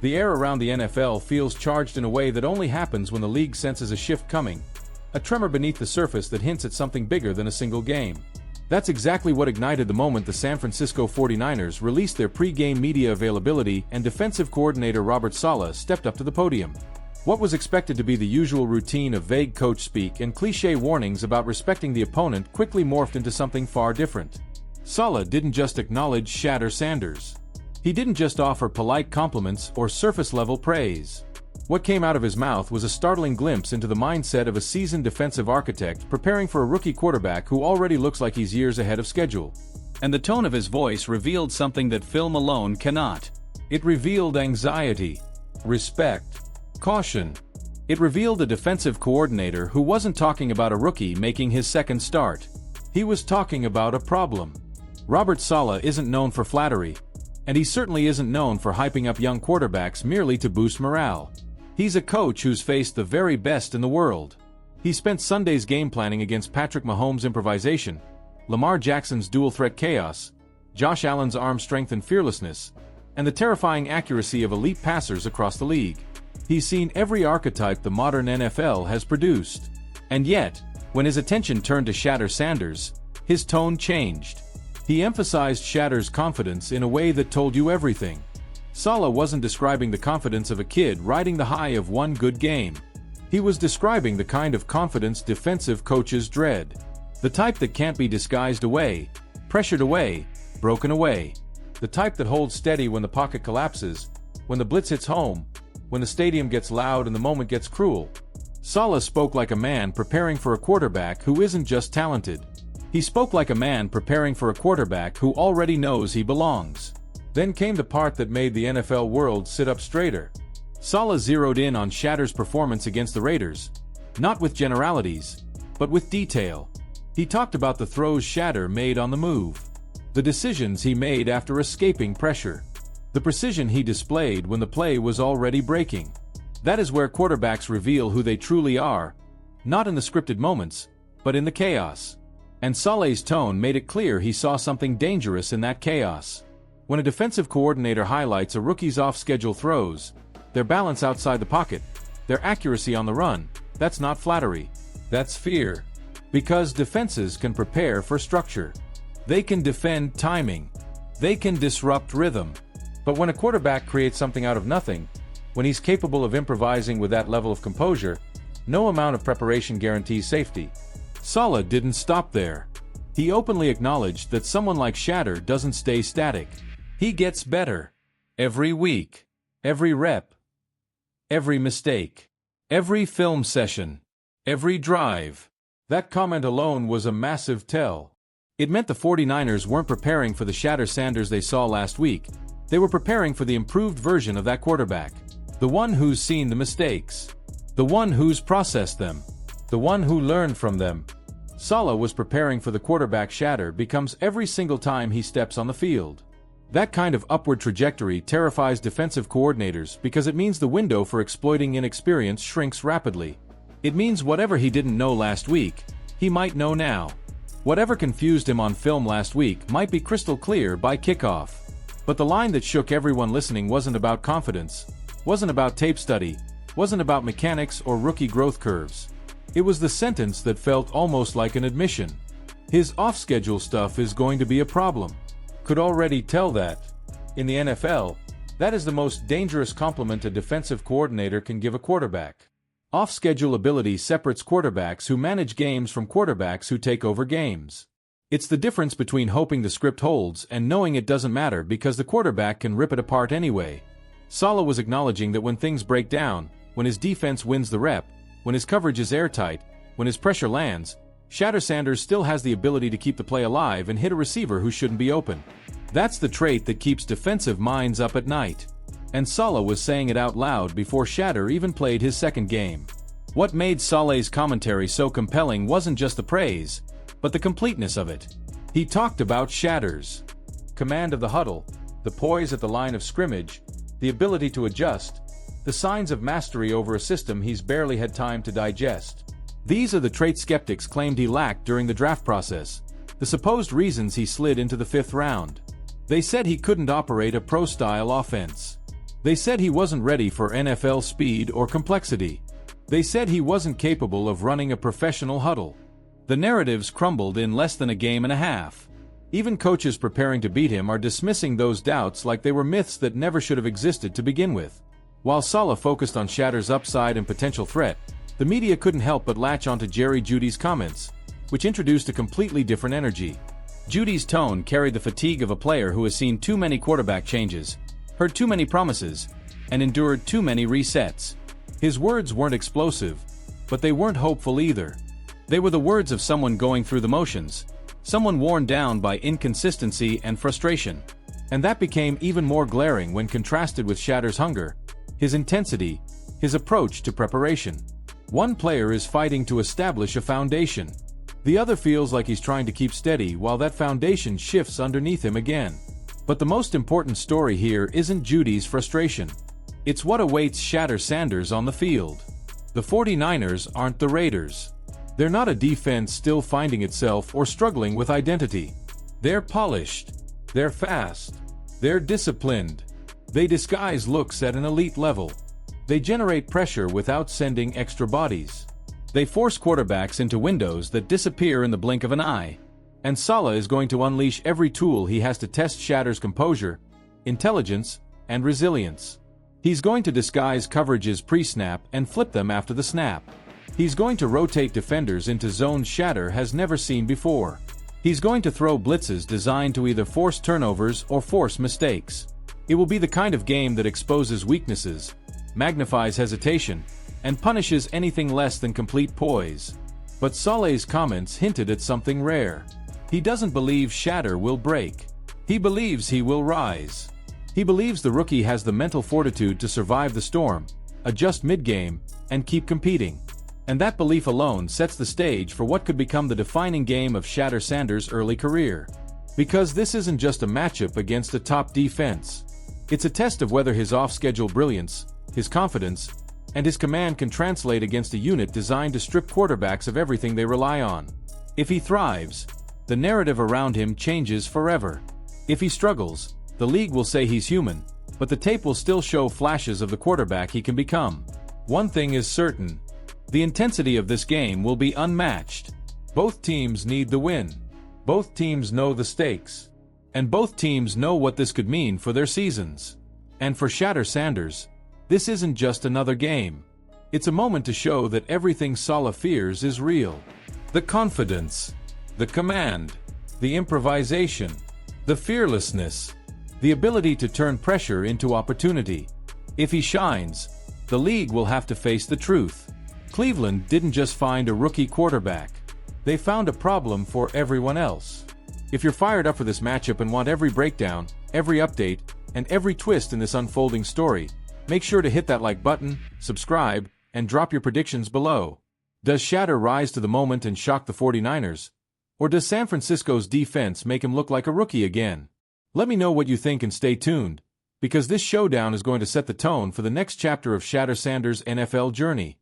The air around the NFL feels charged in a way that only happens when the league senses a shift coming, a tremor beneath the surface that hints at something bigger than a single game. That's exactly what ignited the moment the San Francisco 49ers released their pre-game media availability and defensive coordinator Robert Saleh stepped up to the podium. What was expected to be the usual routine of vague coach speak and cliché warnings about respecting the opponent quickly morphed into something far different. Saleh didn't just acknowledge Shadur Sanders. He didn't just offer polite compliments or surface-level praise. What came out of his mouth was a startling glimpse into the mindset of a seasoned defensive architect preparing for a rookie quarterback who already looks like he's years ahead of schedule. And the tone of his voice revealed something that film alone cannot. It revealed anxiety, respect, caution. It revealed a defensive coordinator who wasn't talking about a rookie making his second start. He was talking about a problem. Robert Saleh isn't known for flattery, and he certainly isn't known for hyping up young quarterbacks merely to boost morale. He's a coach who's faced the very best in the world. He spent Sunday's game planning against Patrick Mahomes' improvisation, Lamar Jackson's dual-threat chaos, Josh Allen's arm strength and fearlessness, and the terrifying accuracy of elite passers across the league. He's seen every archetype the modern NFL has produced. And yet, when his attention turned to Shadur Sanders, his tone changed. He emphasized Shadur's confidence in a way that told you everything. Saleh wasn't describing the confidence of a kid riding the high of one good game. He was describing the kind of confidence defensive coaches dread. The type that can't be disguised away, pressured away, broken away. The type that holds steady when the pocket collapses, when the blitz hits home, when the stadium gets loud and the moment gets cruel. Saleh spoke like a man preparing for a quarterback who isn't just talented. He spoke like a man preparing for a quarterback who already knows he belongs. Then came the part that made the NFL world sit up straighter. Saleh zeroed in on Shadur's performance against the Raiders, not with generalities, but with detail. He talked about the throws Shadur made on the move, the decisions he made after escaping pressure, the precision he displayed when the play was already breaking. That is where quarterbacks reveal who they truly are, not in the scripted moments, but in the chaos. And Saleh's tone made it clear he saw something dangerous in that chaos. When a defensive coordinator highlights a rookie's off-schedule throws, their balance outside the pocket, their accuracy on the run, that's not flattery. That's fear. Because defenses can prepare for structure. They can defend timing. They can disrupt rhythm. But when a quarterback creates something out of nothing, when he's capable of improvising with that level of composure, no amount of preparation guarantees safety. Saleh didn't stop there. He openly acknowledged that someone like Shadur doesn't stay static. He gets better. Every week. Every rep. Every mistake. Every film session. Every drive. That comment alone was a massive tell. It meant the 49ers weren't preparing for the Shadur Sanders they saw last week. They were preparing for the improved version of that quarterback. The one who's seen the mistakes. The one who's processed them. The one who learned from them. Saleh was preparing for the quarterback Shadur becomes every single time he steps on the field. That kind of upward trajectory terrifies defensive coordinators because it means the window for exploiting inexperience shrinks rapidly. It means whatever he didn't know last week, he might know now. Whatever confused him on film last week might be crystal clear by kickoff. But the line that shook everyone listening wasn't about confidence, wasn't about tape study, wasn't about mechanics or rookie growth curves. It was the sentence that felt almost like an admission. His off-schedule stuff is going to be a problem. Could already tell that. In the NFL, that is the most dangerous compliment a defensive coordinator can give a quarterback. Off-schedule ability separates quarterbacks who manage games from quarterbacks who take over games. It's the difference between hoping the script holds and knowing it doesn't matter because the quarterback can rip it apart anyway. Saleh was acknowledging that when things break down, when his defense wins the rep, when his coverage is airtight, when his pressure lands, Shadur Sanders still has the ability to keep the play alive and hit a receiver who shouldn't be open. That's the trait that keeps defensive minds up at night. And Saleh was saying it out loud before Shadur even played his second game. What made Saleh's commentary so compelling wasn't just the praise, but the completeness of it. He talked about Shadur's command of the huddle, the poise at the line of scrimmage, the ability to adjust, the signs of mastery over a system he's barely had time to digest. These are the traits skeptics claimed he lacked during the draft process, the supposed reasons he slid into the 5th round. They said he couldn't operate a pro-style offense. They said he wasn't ready for NFL speed or complexity. They said he wasn't capable of running a professional huddle. The narratives crumbled in less than a game and a half. Even coaches preparing to beat him are dismissing those doubts like they were myths that never should have existed to begin with. While Saleh focused on Shedur's upside and potential threat, the media couldn't help but latch onto Jerry Jeudy's comments, which introduced a completely different energy. Jeudy's tone carried the fatigue of a player who has seen too many quarterback changes, heard too many promises, and endured too many resets. His words weren't explosive, but they weren't hopeful either. They were the words of someone going through the motions, someone worn down by inconsistency and frustration. And that became even more glaring when contrasted with Shedur's hunger, his intensity, his approach to preparation. One player is fighting to establish a foundation. The other feels like he's trying to keep steady while that foundation shifts underneath him again. But the most important story here isn't Jeudy's frustration. It's what awaits Shadur Sanders on the field. The 49ers aren't the Raiders. They're not a defense still finding itself or struggling with identity. They're polished. They're fast. They're disciplined. They disguise looks at an elite level. They generate pressure without sending extra bodies. They force quarterbacks into windows that disappear in the blink of an eye. And Saleh is going to unleash every tool he has to test Shedur's composure, intelligence, and resilience. He's going to disguise coverages pre-snap and flip them after the snap. He's going to rotate defenders into zones Shadur has never seen before. He's going to throw blitzes designed to either force turnovers or force mistakes. It will be the kind of game that exposes weaknesses, magnifies hesitation, and punishes anything less than complete poise. But Saleh's comments hinted at something rare. He doesn't believe Shadur will break. He believes he will rise. He believes the rookie has the mental fortitude to survive the storm, adjust mid-game, and keep competing. And that belief alone sets the stage for what could become the defining game of Shadur Sanders' early career. Because this isn't just a matchup against a top defense. It's a test of whether his off-schedule brilliance, his confidence, and his command can translate against a unit designed to strip quarterbacks of everything they rely on. If he thrives, the narrative around him changes forever. If he struggles, the league will say he's human, but the tape will still show flashes of the quarterback he can become. One thing is certain. The intensity of this game will be unmatched. Both teams need the win. Both teams know the stakes. And both teams know what this could mean for their seasons. And for Shadur Sanders, this isn't just another game. It's a moment to show that everything Saleh fears is real. The confidence, the command, the improvisation, the fearlessness, the ability to turn pressure into opportunity. If he shines, the league will have to face the truth. Cleveland didn't just find a rookie quarterback. They found a problem for everyone else. If you're fired up for this matchup and want every breakdown, every update, and every twist in this unfolding story, make sure to hit that like button, subscribe, and drop your predictions below. Does Shadur rise to the moment and shock the 49ers? Or does San Francisco's defense make him look like a rookie again? Let me know what you think and stay tuned, because this showdown is going to set the tone for the next chapter of Shadur Sanders' NFL journey.